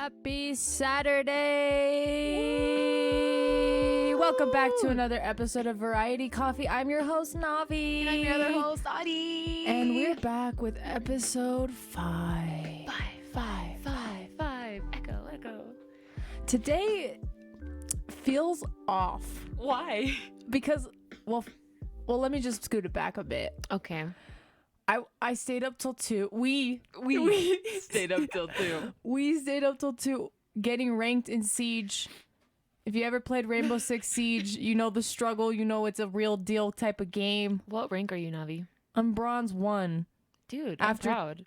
Happy Saturday! Welcome back to another episode of Variety Coffee. I'm your host, Navi. And I'm your other host, Adi. And we're back with episode 5. Five. Echo. Today feels off. Why? Because, well, let me just scoot it back a bit. Okay. I stayed up till 2. We stayed up till 2. We stayed up till 2 getting ranked in Siege. If you ever played Rainbow Six Siege, you know the struggle. You know it's a real deal type of game. What rank are you, Navi? I'm bronze 1. Dude, I'm proud.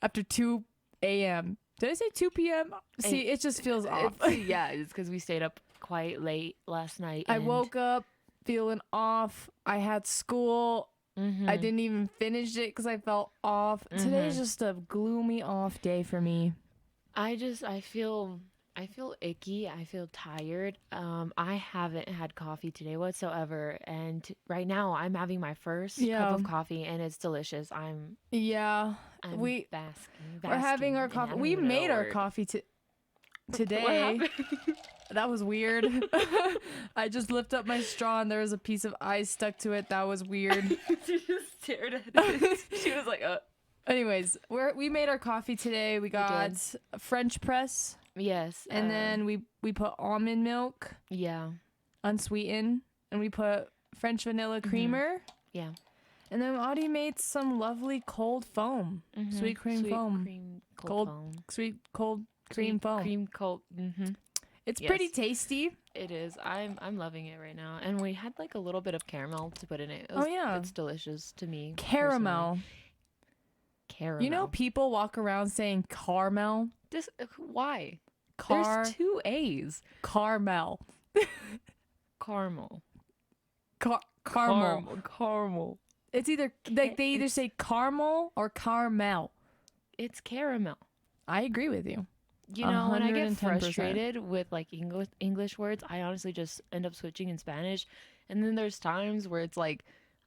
After 2 a.m. Did I say 2 p.m.? See, it just feels off. Yeah, it's because we stayed up quite late last night. I woke up feeling off. I had school. Mm-hmm. I didn't even finish it because I felt off. Mm-hmm. Today's just a gloomy off day for me. I feel icky. I feel tired. I haven't had coffee today whatsoever, and right now I'm having my first cup of coffee, and it's delicious. I'm basking. We're having our coffee. We made our coffee today. That was weird. I just lifted up my straw and there was a piece of ice stuck to it. That was weird. She just stared at it. She was like, Anyways, we made our coffee today. We got French press. Yes. And then we put almond milk. Yeah. Unsweetened. And we put French vanilla creamer. Yeah. And then Audie made some lovely cold foam. Mm-hmm. Sweet cream foam. Sweet cold cream foam. Cream cold. Mm-hmm. It's pretty tasty. It is. I'm loving it right now. And we had like a little bit of caramel to put in it. It's delicious to me. Caramel. Caramel. You know, people walk around saying caramel. Why? There's 2 A's. Caramel. Caramel. Caramel. It's either they either say caramel or caramel. It's caramel. I agree with you. You know, when I get frustrated with like English words, I honestly just end up switching in Spanish. And then there's times where it's like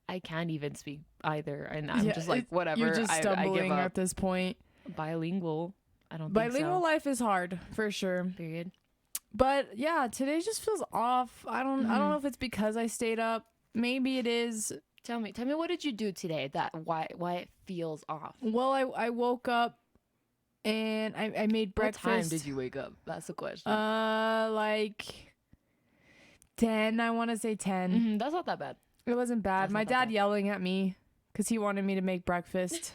I can't even speak either, and I'm just like, whatever. You're just stumbling I give up. At this point. Bilingual. I don't think Bilingual life is hard for sure. Period. But yeah, today just feels off. I don't know if it's because I stayed up. Maybe it is. Tell me, what did you do today that why it feels off? Well, I woke up and I made breakfast. What time did you wake up? That's the question. Like 10. I want to say 10. Mm-hmm, that's not that bad. It wasn't bad. My dad yelling at me because he wanted me to make breakfast.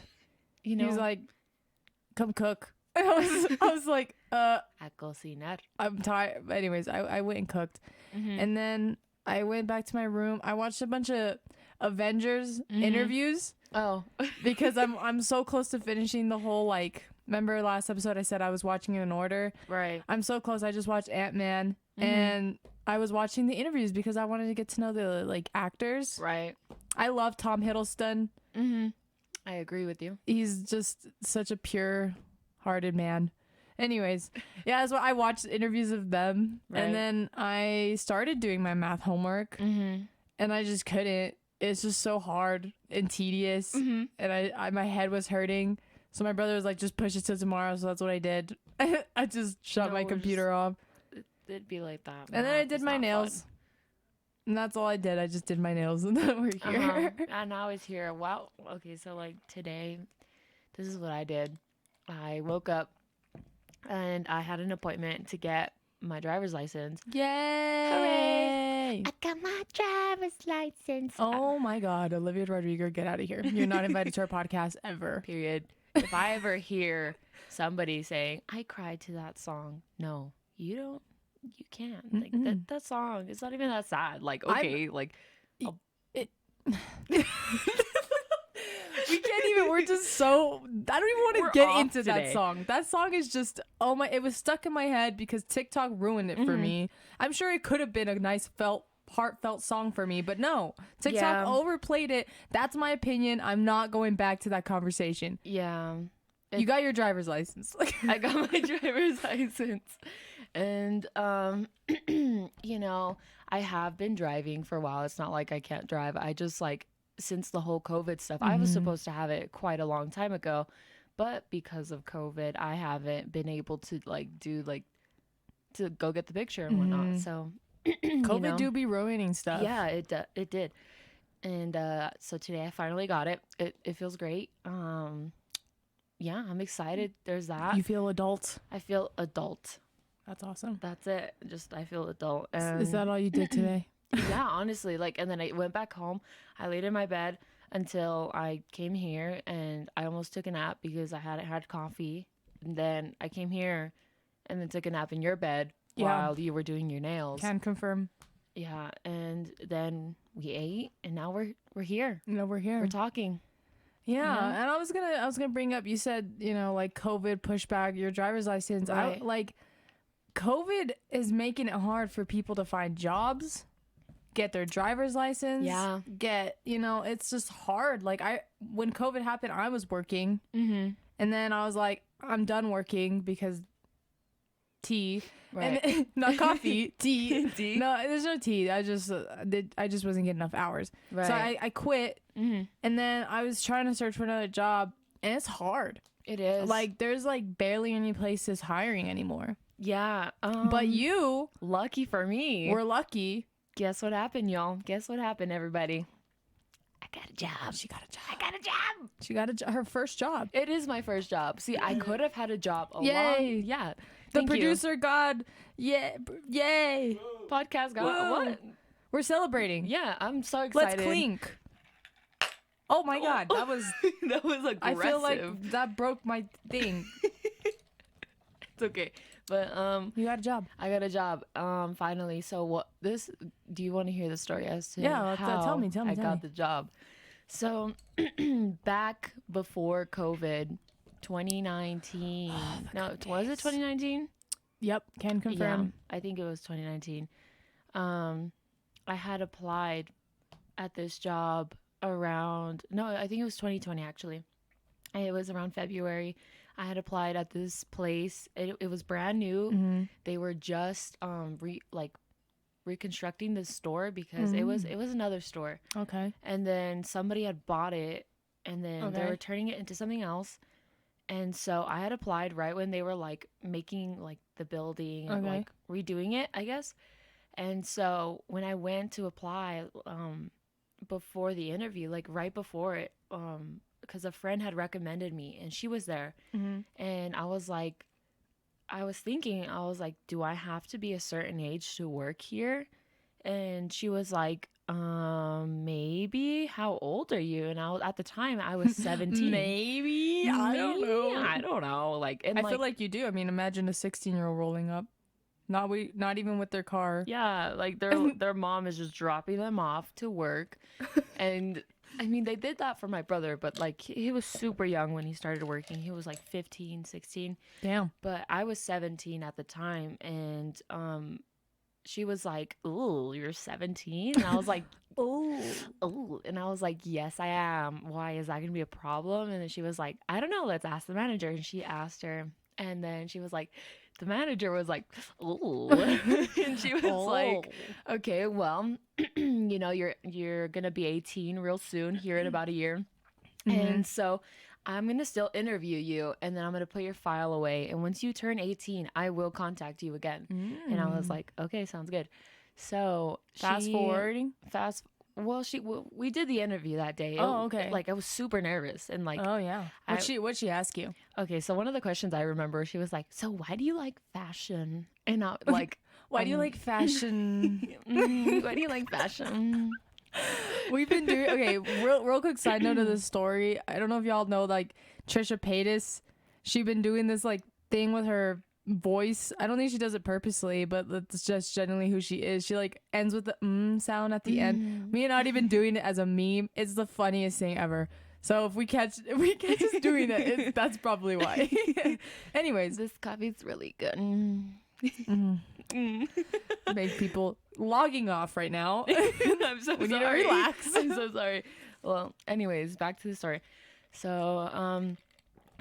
You know, he was like, "Come cook." I was like, A cocinar. I'm tired. Anyways, I went and cooked, and then I went back to my room. I watched a bunch of Avengers interviews. Oh, because I'm so close to finishing the whole Remember last episode I said I was watching it in order? Right. I'm so close. I just watched Ant-Man and I was watching the interviews because I wanted to get to know the actors. Right. I love Tom Hiddleston. Mm-hmm. I agree with you. He's just such a pure-hearted man. Anyways, yeah, so I watched interviews of them, and then I started doing my math homework, and I just couldn't. It's just so hard and tedious, and I my head was hurting. So my brother was like, "Just push it to tomorrow." So that's what I did. I just shut my computer off. It'd be like that. And then I did my nails. Fun. And that's all I did. I just did my nails, and then we're here. And now it's here. Wow. Okay, so today, this is what I did. I woke up, and I had an appointment to get my driver's license. Yay! Hooray! I got my driver's license. Oh my God, Olivia Rodrigo, get out of here. You're not invited to our podcast ever. Period. If I ever hear somebody saying, I cried to that song, no, you don't. You can't. Like that song, it's not even that sad. Like, okay, we can't even, we're just so, I don't even want to get into today. that song. That song is just, it was stuck in my head because TikTok ruined it for me. I'm sure it could have been a nice heartfelt song for me, but no, TikTok overplayed it. That's my opinion. I'm not going back to that conversation. Yeah. You got your driver's license. I got my driver's license. And, you know, I have been driving for a while. It's not like I can't drive. I just since the whole COVID stuff, I was supposed to have it quite a long time ago, but because of COVID, I haven't been able to like do like to go get the picture and whatnot. So COVID do be ruining stuff. Yeah, it did. And so today I finally got it. It feels great. Yeah, I'm excited. There's that. You feel adult. I feel adult. That's awesome. That's it. Just I feel adult. Is that all you did today? Yeah, honestly, like, and then I went back home. I laid in my bed until I came here, and I almost took a nap because I hadn't had coffee. And then I came here and then took a nap in your bed while you were doing your nails. Can confirm. Yeah, and then we ate, and now we're here. No, we're here. We're talking. Yeah, and I was gonna bring up. You said like COVID pushed back your driver's license. Right. COVID is making it hard for people to find jobs, get their driver's license. Yeah. It's just hard. Like when COVID happened, I was working, Mm-hmm. and then I was like, I'm done working because tea. Right. And not coffee, tea. Tea? No, there's no tea. I just wasn't getting enough hours. Right. So I quit, Mm-hmm. and then I was trying to search for another job, and it's hard. It is. Like there's like barely any places hiring anymore. Yeah. But you lucky for me. were lucky. Guess what happened, y'all? Guess what happened, everybody? I got a job. She got a job. I got a job. She got her first job. It is my first job. See, I could have had a job a Yay. Yeah. The Thank you. producer god. Yeah. Yay. Podcast got Whoa. what? We're celebrating. Yeah, I'm so excited. Let's clink. Oh my god, that was that was aggressive. I feel like that broke my thing. It's okay. But You got a job. I got a job finally. So do you want to hear the story as to Yeah, how tell me. I got the job? So back before COVID, 2019. No, was it 2019? Yep, can confirm. Yeah, I think it was 2019. I had applied at this job I think it was 2020 actually. It was around February. I had applied at this place. It was brand new. Mm-hmm. They were just reconstructing the store because it was another store. Okay. And then somebody had bought it, and then they Okay. were turning it into something else. And so I had applied right when they were like making like the building and Okay. like redoing it, I guess. And so when I went to apply before the interview, like right before it, because a friend had recommended me and she was there, Mm-hmm. and I was like, do I have to be a certain age to work here? And she was like, maybe. How old are you? And at the time I was 17. Maybe. I don't know. I don't know. Like, and I feel like you do. I mean, imagine a 16-year-old rolling up. Not even with their car. yeah, like their mom is just dropping them off to work. And I mean, they did that for my brother, but like he was super young when he started working. He was like 15, 16. Damn. But I was 17 at the time, and she was like, "Ooh, you're 17?" And I was like, "Oh." And I was like, "Yes, I am. Why is that going to be a problem?" And then she was like, "I don't know, let's ask the manager." And she asked her, and then she was like, the manager was like, "Ooh." And she was like, "Okay, well, you're going to be 18 real soon, here in about a year. And so I'm going to still interview you, and then I'm going to put your file away. And once you turn 18, I will contact you again." And I was like, "Okay, sounds good." So Fast forwarding. We did the interview that day. Okay. Like I was super nervous and like, Oh yeah. What'd she ask you? okay. So one of the questions I remember, she was like, "So why do you like fashion?" And I like, Why do you like fashion? why do you like fashion? We've been doing real quick side note of this story. I don't know if y'all know like Trisha Paytas. She's been doing this like thing with her voice. I don't think she does it purposely, but that's just generally who she is. She like ends with the sound at the end. Me and not even doing it as a meme. It's the funniest thing ever. So if we catch us doing it, that's probably why. Anyways, This coffee's really good. make people logging off right now. I'm so We sorry. need to relax. I'm so sorry. Well, anyways, back to the story. So,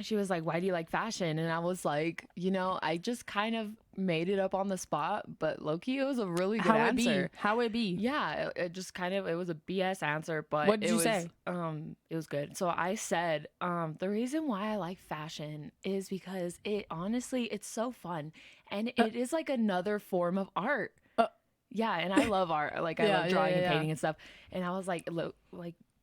she was like, why do you like fashion? And I was like, you know, I just kind of made it up on the spot, but low-key, it was a really good answer. How it be? Yeah, it just kind of, it was a BS answer, but what did you say? It was good. So I said, the reason why I like fashion is because it honestly, it's so fun, and it is like another form of art. Yeah, and I love art. Like I love drawing and painting and stuff. And I was like,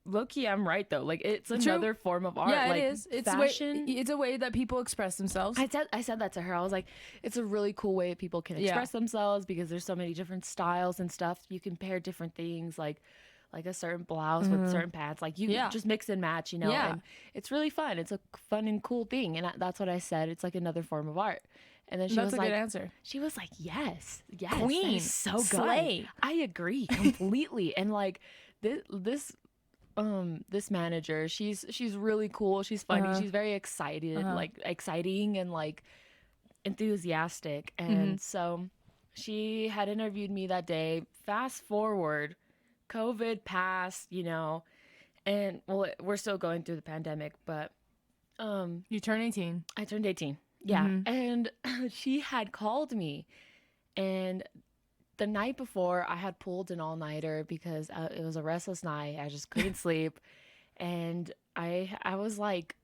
low-key, I'm right though. Like it's another form of art. Yeah, like, it is. It's fashion. It's a way that people express themselves. I said that to her. I was like, it's a really cool way people can express themselves because there's so many different styles and stuff. You can pair different things like a certain blouse with certain pants. Like you just mix and match, you know. Yeah. And it's really fun. It's a fun and cool thing. And that's what I said. It's like another form of art. And then That's a good answer. She was like, yes, Queen, that is so good. slay. I agree completely. And like this manager, she's really cool. She's funny. She's very excited, like exciting and like enthusiastic. And so she had interviewed me that day. Fast forward, COVID passed, you know, and well, we're still going through the pandemic, but you turned 18. I turned 18. Yeah. And she had called me, and the night before I had pulled an all-nighter because it was a restless night. I just couldn't sleep. And I was like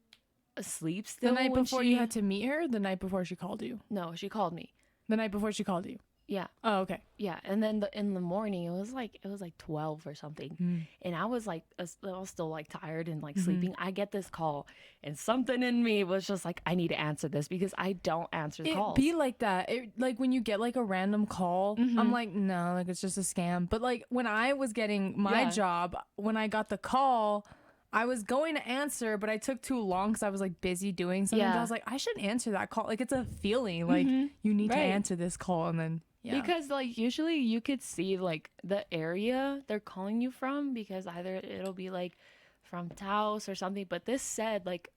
asleep still. The night before you had to meet her? The night before she called you? No, she called me. The night before she called you? Yeah. Oh, okay. Yeah. And then in the morning, it was like 12 or something. And I was like, I was still like tired and like sleeping. I get this call, and something in me was just like, I need to answer this because I don't answer calls. It be like that. Like when you get like a random call, I'm like, no, like it's just a scam. But like when I was getting my job, when I got the call, I was going to answer, but I took too long because I was like busy doing something. But I was like, I should answer that call. Like it's a feeling. Like you need to answer this call, and then because like usually you could see like the area they're calling you from, because either it'll be like from Taos or something, but this said like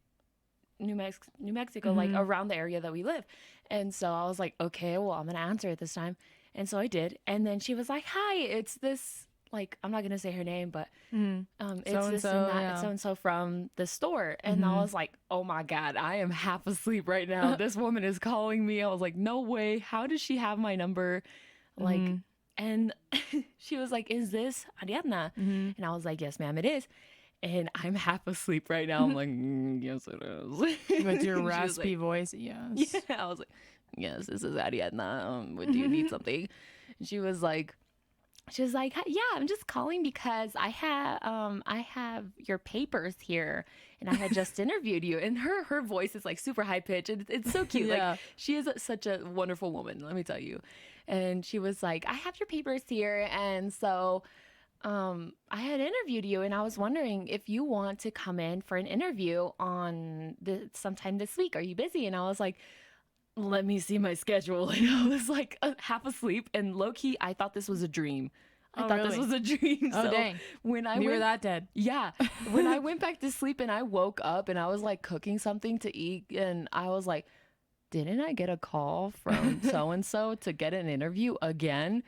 New Mexico, like around the area that we live. And so I was like, okay, well, I'm gonna answer it this time. And so I did. And then she was like, hi, it's this, like, I'm not gonna say her name, but it's this and that, so and so from the store. And I was like, oh my God, I am half asleep right now. This woman is calling me. I was like, no way. How does she have my number? Like, and she was like, is this Ariadna? And I was like, yes, ma'am, it is. And I'm half asleep right now. I'm like, yes, it is. With your raspy voice, yes. Yeah, I was like, yes, this is Ariadna. Do you need something? And she was like, yeah, I'm just calling because I have your papers here, and I had just interviewed you. And her voice is like super high pitched. It's so cute. Like she is such a wonderful woman, let me tell you. And she was like, I have your papers here, and so I had interviewed you, and I was wondering if you want to come in for an interview on sometime this week. Are you busy? And I was like, let me see my schedule. And I was like half asleep, and low-key I thought this was a dream. I thought this was a dream. Oh, so dang. When you were that dead. Yeah. When I went back to sleep and I woke up and I was like cooking something to eat, and I was like, didn't I get a call from so-and-so to get an interview again?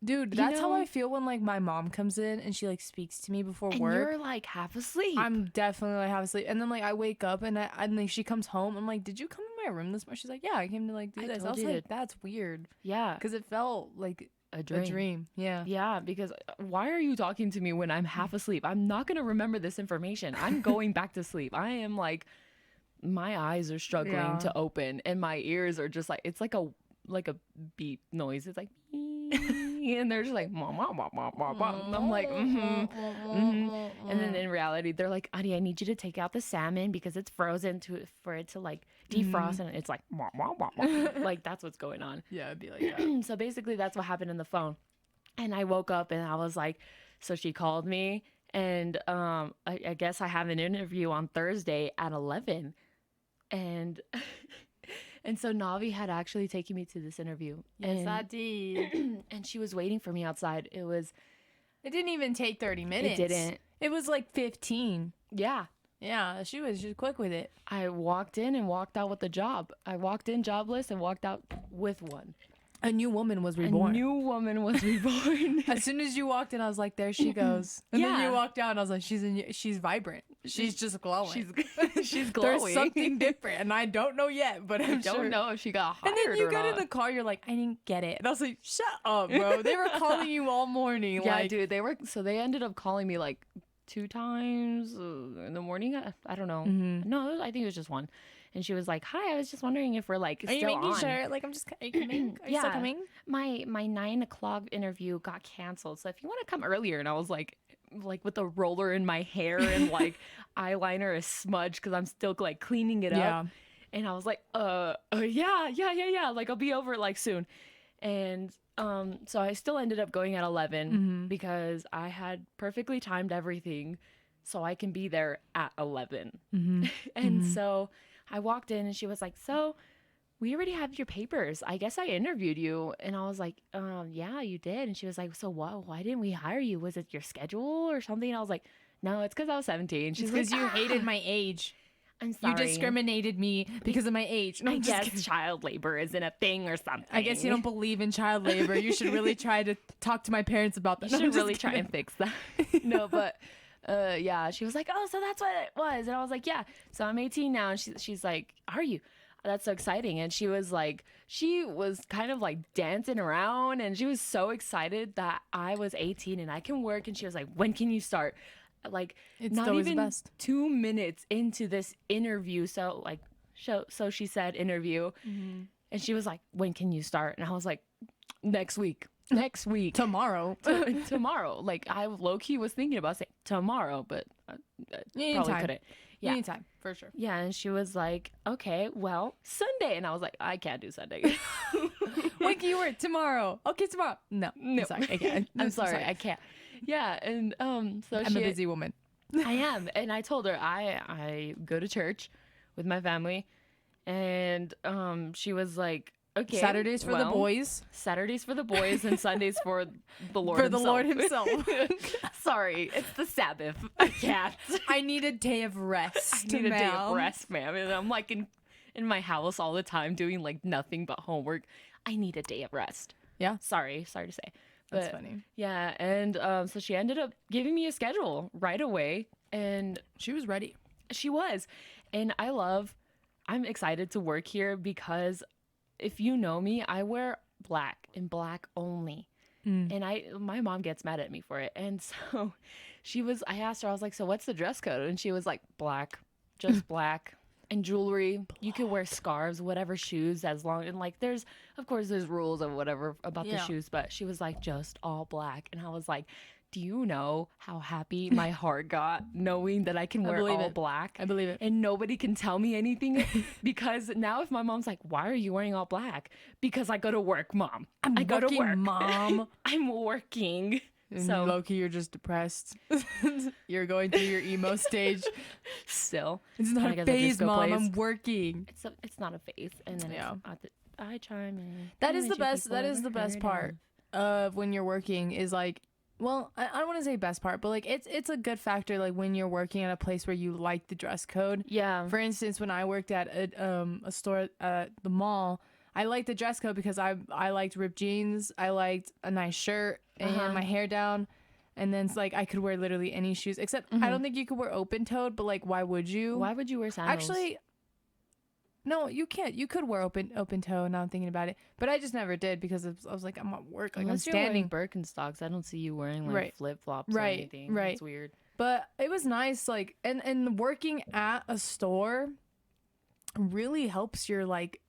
Dude, that's how I feel when like my mom comes in and she like speaks to me before work. You're like half asleep. I'm definitely like half asleep. And then like I wake up and like she comes home. I'm like, did you come in my room this morning? She's like, yeah, I came to like do this. I was like, that's weird. Yeah. Because it felt like a dream. Yeah. Yeah, because why are you talking to me when I'm half asleep? I'm not going to remember this information. I'm going back to sleep. I am like, my eyes are struggling to open, and my ears are just like, it's like a beep noise. It's like, and they're just like, and I'm like, and then in reality, they're like, Adi, I need you to take out the salmon because it's frozen for it to like defrost, and it's like, like that's what's going on. Yeah, it'd be like that. So basically, that's what happened in the phone, and I woke up and I was like, so she called me, and I guess I have an interview on Thursday at 11, and. And so Navi had actually taken me to this interview. Yes, I did. And she was waiting for me outside. It didn't even take 30 minutes. It didn't. It was like 15. Yeah. Yeah, she was just quick with it. I walked in and walked out with the job. I walked in jobless and walked out with one. A new woman was A reborn. new woman was reborn. As soon as you walked in, I was like, there she goes. And then you walked out, and I was like, she's vibrant. She's just glowing. She's glowing. There's something different, and I don't know yet, but I don't know if she got hired. And then you or got not. in the car, you're like, I didn't get it. And I was like, shut up, bro. They were calling you all morning. Yeah, like, dude, they ended up calling me like 2 times in the morning. I don't know. No, I think it was just one. And she was like, "Hi, I was just wondering if we're like still on." Sure? Like, are you coming? Are you still coming? My 9 o'clock interview got canceled. So if you want to come earlier, and I was like with a roller in my hair and like eyeliner is smudged because I'm still like cleaning it up. And I was like, yeah. Like I'll be over like soon. And so I still ended up going at 11 because I had perfectly timed everything so I can be there at 11. And so I walked in and she was like, "So we already have your papers. I guess I interviewed you." And I was like, yeah, you did. And she was like, "So what? Why didn't we hire you? Was it your schedule or something?" And I was like, "No, it's because I was 17. She's because like, you hated my age. I'm sorry. You discriminated me because of my age." No, I guess child labor isn't a thing or something. I guess you don't believe in child labor. You should really try to talk to my parents about that. You should really try and fix that. No, but yeah, she was like, "Oh, so that's what it was." And I was like, "Yeah." So I'm 18 now, and she's like, "Are you? That's so exciting." And she was kind of like dancing around, and she was so excited that I was 18 and I can work. And she was like, "When can you start?" Like, it's not even 2 minutes into this interview. So she said interview, and she was like, "When can you start?" And I was like, next week, tomorrow. Tomorrow. Like, I low-key was thinking about saying tomorrow, but probably couldn't. Yeah, anytime, for sure. Yeah, and she was like, "Okay, well, Sunday." And I was like, "I can't do Sunday." When can you work? Tomorrow. Okay, tomorrow. No. I'm sorry, I can't. I'm sorry, I can't. Yeah, and so I'm a busy woman. I am, and I told her I go to church with my family, and she was like, "Okay, Saturdays for the boys. Saturdays for the boys, and Sundays for the Lord himself. The Lord himself." Sorry, it's the Sabbath. I can't. I need a day of rest. I need a day of rest, ma'am. And I'm like in my house all the time doing like nothing but homework. I need a day of rest. Yeah. Sorry to say. But, that's funny. Yeah, and so she ended up giving me a schedule right away, and she was ready. She was, and I'm excited to work here because if you know me, I wear black and black only. And my mom gets mad at me for it. And so I asked her, I was like, "So what's the dress code?" And she was like, "Black, just black and jewelry. You can wear scarves, whatever shoes, as long." And like, of course there's rules or whatever about the shoes, but she was like, "Just all black." And I was like, do you know how happy my heart got knowing that I can wear all black? I believe it. And nobody can tell me anything because now if my mom's like, "Why are you wearing all black?" "Because I go to work, Mom. I go to work, Mom." I'm working. And so low-key, you're just depressed. You're going through your emo stage. Still, it's not a phase, Mom. I'm working. It's not a phase. And then I chime in. That is the best. That is the best part of when you're working is like. Well, I don't want to say best part, but like it's a good factor like when you're working at a place where you like the dress code. Yeah. For instance, when I worked at a store at the mall, I liked the dress code because I liked ripped jeans, I liked a nice shirt and my hair down, and then it's like I could wear literally any shoes except I don't think you could wear open toed, but like why would you? Why would you wear sandals? Actually, no, you can't. You could wear open toe. Now I'm thinking about it, but I just never did because I was like, I'm at work, like unless I'm standing. You're wearing Birkenstocks, I don't see you wearing like flip flops or anything. Right, it's weird. But it was nice, like, and working at a store really helps your like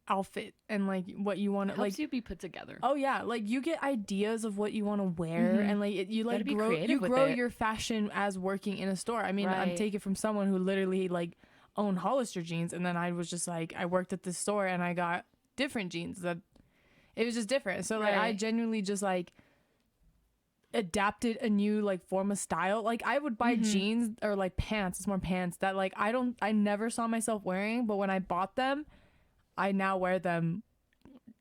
outfit and like what you want to helps you be put together. Oh yeah, like you get ideas of what you want to wear and like you like grow your fashion as working in a store. I mean, I'm taking from someone who literally like own Hollister jeans, and then I was just like I worked at this store and I got different jeans that it was just different. So like I genuinely just like adapted a new like form of style. Like I would buy jeans or like pants, it's more pants that like I never saw myself wearing, but when I bought them I now wear them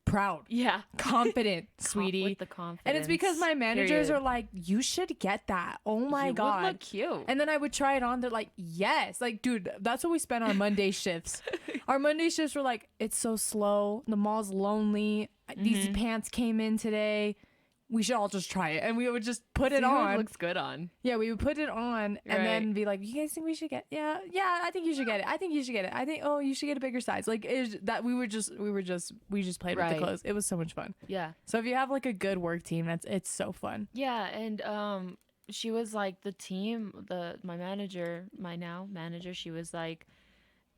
proud. Yeah. Confident, sweetie. With the confidence. And it's because my managers are like, you should get that. Oh my God. You would look cute. And then I would try it on. They're like, yes. Like, dude, that's what we spent our Monday shifts. Our Monday shifts were like, it's so slow. The mall's lonely. These pants came in today. We should all just try it. And we would just put it on. It looks good on. Yeah, we would put it on and then be like, you guys think we should get yeah, I think you should get it. I think you should get it. I think you should get a bigger size. Like that we just played with the clothes. It was so much fun. Yeah. So if you have like a good work team, it's so fun. Yeah, and she was like the team, my now manager, she was like,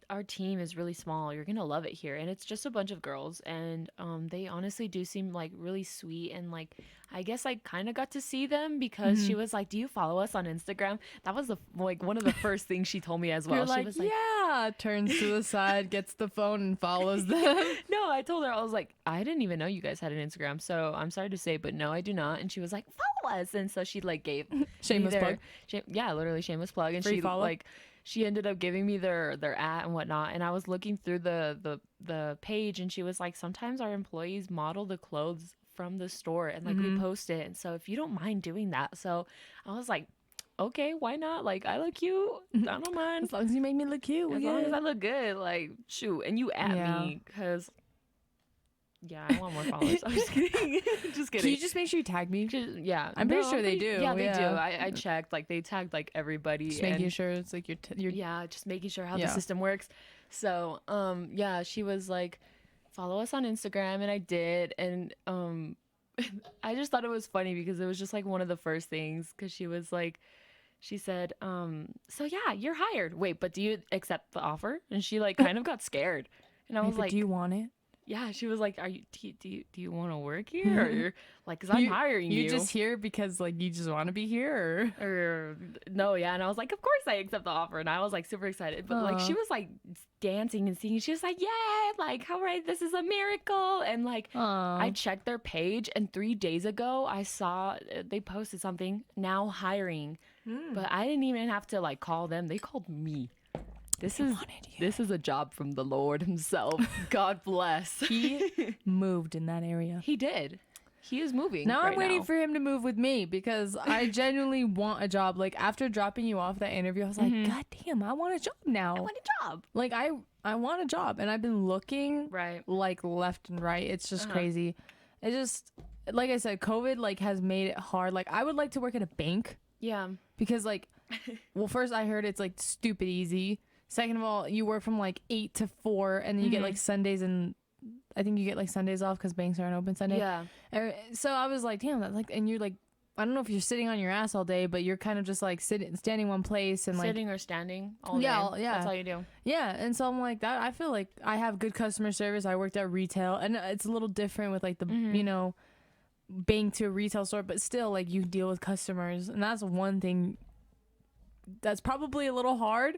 our team is really small. You're gonna love it here, and it's just a bunch of girls, and they honestly do seem like really sweet, and like I guess I kind of got to see them because she was like, "Do you follow us on Instagram?" That was one of the first things she told me as well. You're she was like, "Yeah," turns to the side, gets the phone, and follows them. No, I told her, I was like, I didn't even know you guys had an Instagram, so I'm sorry to say, but no, I do not. And she was like, follow us, and so she like gave shameless plug. Yeah, literally shameless plug, and Free she follow. like. She ended up giving me their at and whatnot, and I was looking through the page, and she was like, sometimes our employees model the clothes from the store and like we post it, and so if you don't mind doing that. So I was like, okay, why not? Like, I look cute, I don't mind, as long as you make me look cute, as long as I look good. Like, shoot, and you at me because I want more followers. I'm just kidding. Just kidding. Can you just make sure you tag me? Yeah, I'm pretty sure they do. Yeah, they do. I checked. Like, they tagged like everybody. Just making sure it's like your yeah, just making sure how the system works. So she was like, follow us on Instagram, and I did, and I just thought it was funny because it was just like one of the first things, because she was like, she said, so yeah, you're hired. Wait, but do you accept the offer? And she like kind of got scared, and I was like, do you want it? Yeah, she was like, do you want to work here? Or you're like, because I'm hiring you. You just here because like you just want to be here, or no? Yeah. And I was like, of course I accept the offer, and I was like super excited. But like she was like dancing and singing. She was like, yeah, like, all right, this is a miracle. And like I checked their page, and 3 days ago I saw they posted something, now hiring, but I didn't even have to like call them. They called me. This is a job from the Lord himself. God bless. He moved in that area. He did. He is moving. Now I'm waiting for him to move with me, because I genuinely want a job. Like, after dropping you off that interview, I was like, God damn, I want a job now. I want a job. Like, I want a job, and I've been looking like left and right. It's just crazy. It just, like I said, COVID like has made it hard. Like, I would like to work at a bank. Yeah. Because like, well, first I heard it's like stupid easy. Second of all, you work from like 8 to 4, and then you get like Sundays, and I think you get like Sundays off because banks aren't open Sunday. Yeah. So I was like, damn, that's like, and you're like, I don't know if you're sitting on your ass all day, but you're kind of just like standing one place and like sitting or standing all day. Yeah. That's all you do. Yeah. And so I'm like that. I feel like I have good customer service. I worked at retail, and it's a little different with like the, you know, bank to a retail store, but still like you deal with customers, and that's one thing that's probably a little hard.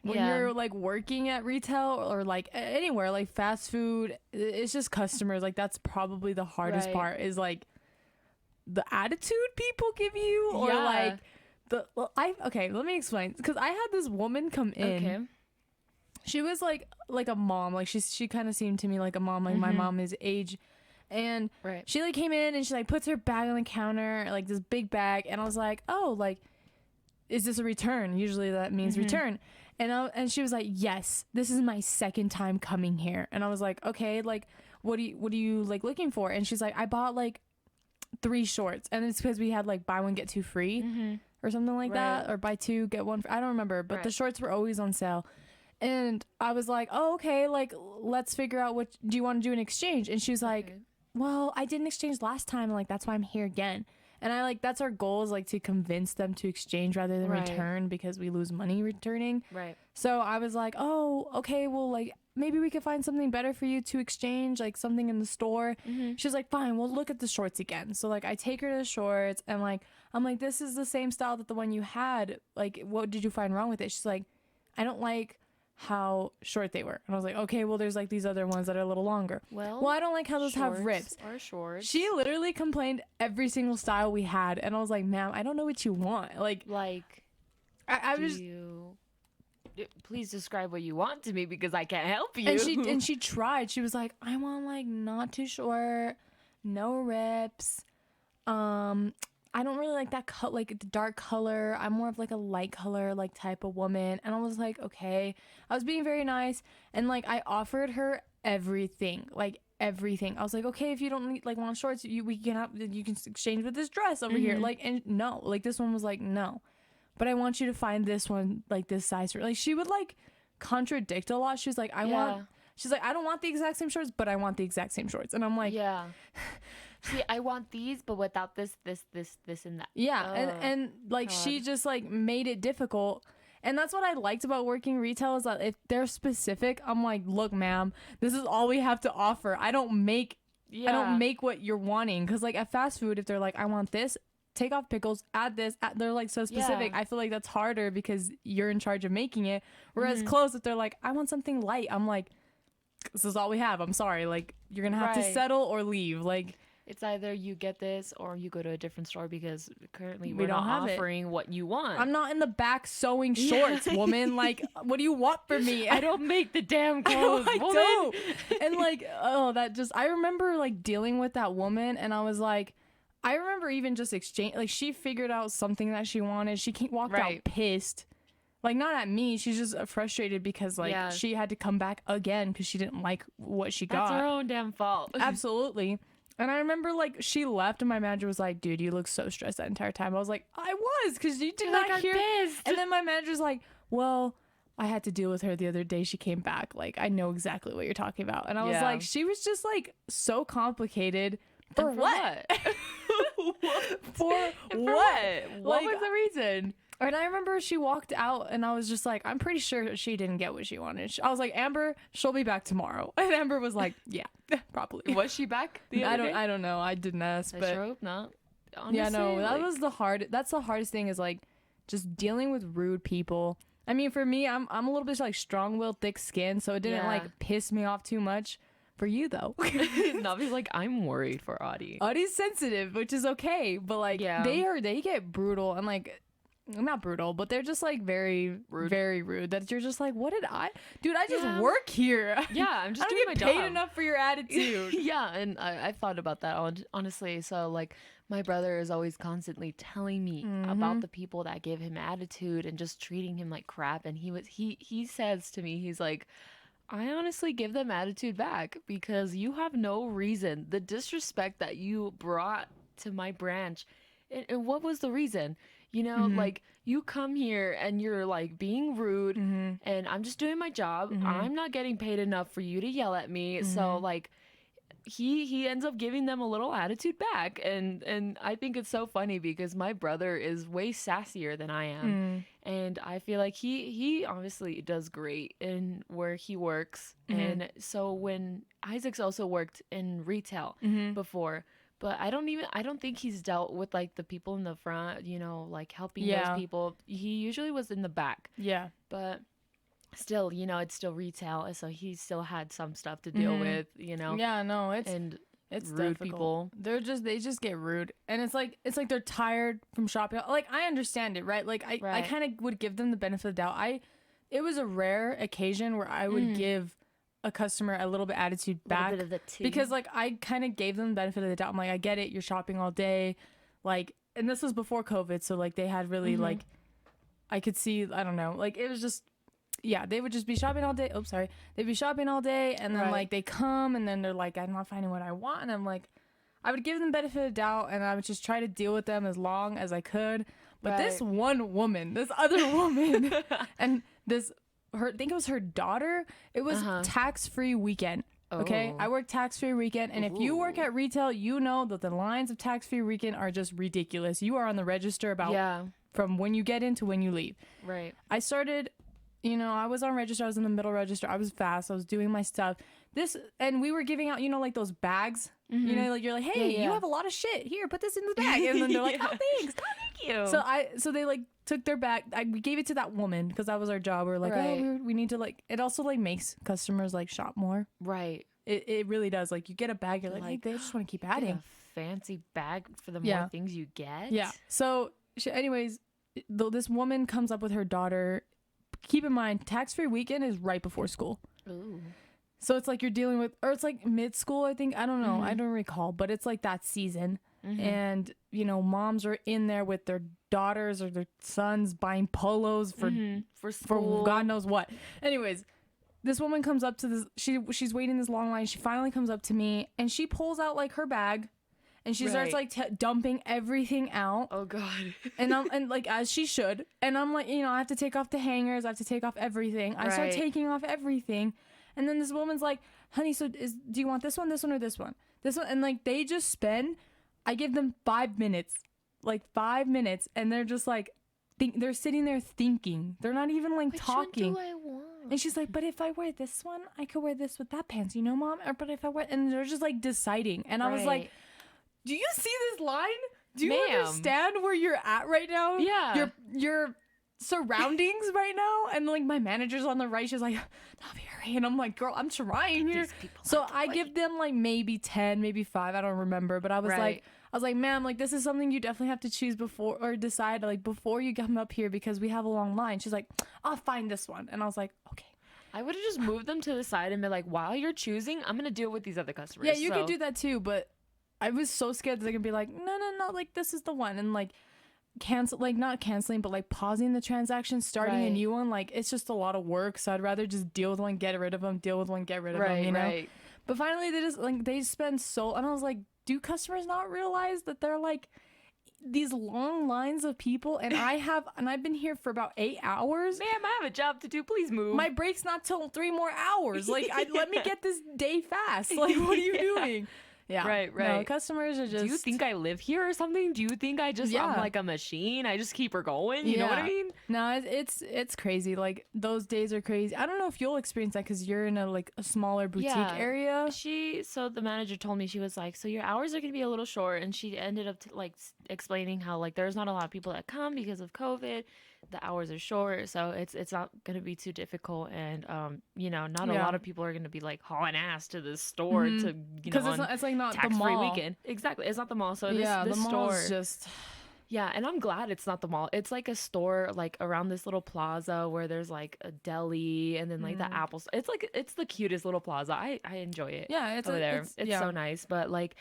When you're like working at retail or like anywhere, like fast food, it's just customers. Like, that's probably the hardest part, is like the attitude people give you, or like okay, let me explain. Because I had this woman come in. Okay. She was like a mom. Like, she kind of seemed to me like a mom. Like my mom is age. And she like came in, and she like puts her bag on the counter, like this big bag. And I was like, oh, like, is this a return? Usually that means return. And she was like, yes, this is my second time coming here. And I was like, okay, like, what are you like looking for? And she's like, I bought like 3 shorts, and it's because we had like buy one get 2 free or something like that, or buy 2 get 1 free. I don't remember, but the shorts were always on sale. And I was like, oh, okay, like, let's figure out what do you want to do in exchange. And she was like, well, I didn't exchange last time, and like that's why I'm here again. And I like, that's our goal, is like to convince them to exchange rather than return, because we lose money returning. Right. So I was like, oh, okay, well, like, maybe we could find something better for you to exchange, like something in the store. She's like, fine, we'll look at the shorts again. So like, I take her to the shorts, and like, I'm like, this is the same style that the one you had. Like, what did you find wrong with it? She's like, I don't like how short they were. And I was like, okay, well, there's like these other ones that are a little longer. Well, I don't like how those have rips. Or shorts. She literally complained every single style we had, and I was like, ma'am, I don't know what you want. Like I was. please describe what you want to me because I can't help you. And she tried. She was like, I want like not too short, no rips. I don't really like that like the dark color. I'm more of like a light color like type of woman. And I was like, okay. I was being very nice, and like I offered her everything, like everything. I was like, okay, if you don't need, like want shorts, you can exchange with this dress over here. Like, and no, like this one was like, no, but I want you to find this one like this size. Like she would like contradict a lot. She was like, she's like, I don't want the exact same shorts, but I want the exact same shorts. And I'm like, yeah. See, I want these, but without this, and that. Yeah, and like God. She just like made it difficult. And that's what I liked about working retail is that if they're specific, I'm like, look, ma'am, this is all we have to offer. I don't make what you're wanting. Because like at fast food, if they're like, I want this, take off pickles, add this, they're like so specific. I feel like that's harder because you're in charge of making it. Whereas clothes, if they're like, I want something light, I'm like, this is all we have. I'm sorry. Like you're going to have to settle or leave. Like, it's either you get this or you go to a different store because currently we're not offering what you want. I'm not in the back sewing shorts, woman. Like, what do you want from me? I don't make the damn clothes, woman. Don't. And like, I remember like dealing with that woman, and I was like, I remember even just like she figured out something that she wanted. She walked out pissed. Like, not at me. She's just frustrated because like she had to come back again because she didn't like what she got. That's her own damn fault. Absolutely. And I remember, like, she left, and my manager was like, dude, you look so stressed that entire time. I was like, I was, because you did not hear. Pissed. And then my manager's like, well, I had to deal with her the other day. She came back. Like, I know exactly what you're talking about. And I was like, she was just, like, so complicated. For what? For what? What was the reason? And I remember she walked out, and I was just like, I'm pretty sure she didn't get what she wanted. I was like, Amber, she'll be back tomorrow. And Amber was like, yeah, probably. Was she back the other day? I don't know. I didn't ask. I sure hope not. Honestly, yeah, no, that's the hardest thing is like just dealing with rude people. I mean, for me, I'm a little bit like strong-willed, thick-skinned, so it didn't like piss me off too much. For you though, Navi's like, I'm worried for Audie. Audie's sensitive, which is okay, but like they get brutal and like. Not brutal, but they're just like very rude. Very rude. That you're just like, what did I, dude? I just work here. Yeah, I'm just doing my job. I don't get paid enough for your attitude. Yeah, and I thought about that honestly. So like, my brother is always constantly telling me about the people that give him attitude and just treating him like crap. And he says to me, he's like, I honestly give them attitude back because you have no reason. The disrespect that you brought to my branch, and what was the reason? You know, like you come here and you're like being rude and I'm just doing my job. I'm not getting paid enough for you to yell at me. So like he ends up giving them a little attitude back. And I think it's so funny because my brother is way sassier than I am. And I feel like he obviously does great in where he works. And so when Isaac's also worked in retail before. But I don't think he's dealt with like the people in the front, you know, like helping those people. He usually was in the back. Yeah. But still, you know, it's still retail. So he still had some stuff to deal with, you know. Yeah, no, it's rude people. They just get rude. And it's like they're tired from shopping. Like, I understand it, right? Like I kind of would give them the benefit of the doubt. It was a rare occasion where I would give a customer a little bit attitude back, bit of the tea. Because like I kind of gave them the benefit of the doubt. I'm like, I get it, you're shopping all day, like, and this was before COVID, so like they had really like, I could see, I don't know, like it was just, they would just be shopping all day. They'd be shopping all day, and then like they come and then they're like, I'm not finding what I want, and I'm like, I would give them the benefit of the doubt, and I would just try to deal with them as long as I could. But this other woman, and I think it was her daughter. It was tax-free weekend. Okay, I work tax-free weekend, and if you work at retail, you know that the lines of tax-free weekend are just ridiculous. You are on the register about from when you get in to when you leave. Right. I started, you know, I was on register. I was in the middle register. I was fast. I was doing my stuff. And we were giving out, you know, like those bags. You know, like you're like, hey, you have a lot of shit. Here, put this in the bag. And then they're like, oh, thanks. Oh, thank you. So they like took their bag. We gave it to that woman because that was our job. We're like, oh, we need to like. It also like makes customers like shop more. Right. It really does. Like you get a bag, you're like, hey, they just want to keep adding. A fancy bag for the more things you get. Yeah. So, anyways, this woman comes up with her daughter keep in mind, tax-free weekend is right before school. Ooh. So it's like you're dealing with, or it's like mid-school, I think. I don't know. I don't recall, but it's like that season. And, you know, moms are in there with their daughters or their sons buying polos for school. For God knows what. Anyways, this woman comes up to this, she's waiting this long line. She finally comes up to me and she pulls out like her bag and she starts like dumping everything out. Oh God. and like, as she should. And I'm like, you know, I have to take off the hangers. I have to take off everything. I start taking off everything. And then this woman's like, honey, so do you want this one, or this one? This one. And like, they just spend, I give them 5 minutes, like 5 minutes. And they're just like, they're sitting there thinking. They're not even like talking. Which one do I want? And she's like, but if I wear this one, I could wear this with that pants, you know, Mom? Or, but if I wear, and they're just like deciding. And I was like, do you see this line? Do you understand where you're at right now? Yeah. Your surroundings right now. And like my manager's on the right. She's like, Navi, and I'm like, girl, I'm trying here. So I give them like maybe 10, maybe 5. I don't remember. But I was like, ma'am, like this is something you definitely have to choose before, or decide like before you come up here, because we have a long line. She's like, I'll find this one. And I was like, okay. I would have just moved them to the side and been like, while you're choosing, I'm going to deal with these other customers. Yeah, you could do that too. But I was so scared that they're going to be like, no, like this is the one. And like, cancel, like not canceling, but like pausing the transaction, starting a new one. Like it's just a lot of work. So I'd rather just deal with one, get rid of them, deal with one, get rid of them, you know? But finally they spend so, and I was like, do customers not realize that they're like these long lines of people, and I've been here for about 8 hours. Ma'am, I have a job to do. Please move. My break's not till 3 more hours. Like, let me get this day fast. Like, what are you doing? Yeah. Right. No, customers are just... Do you think I live here or something? Do you think I'm like a machine? I just keep her going? You know what I mean? No, it's crazy. Like, those days are crazy. I don't know if you'll experience that because you're in a smaller boutique area. So the manager told me, she was like, so your hours are going to be a little short. And she ended up explaining how like there's not a lot of people that come because of COVID. The hours are short, so it's not going to be too difficult, and you know, not a lot of people are going to be like hauling ass to this store to, you know, because it's like not the mall. Weekend. Exactly, it's not the mall. So this the mall store is just and I'm glad it's not the mall. It's like a store like around this little plaza where there's like a deli and then like the Apple store. It's like it's the cutest little plaza. I enjoy it. Yeah, it's over there. It's so nice, but like.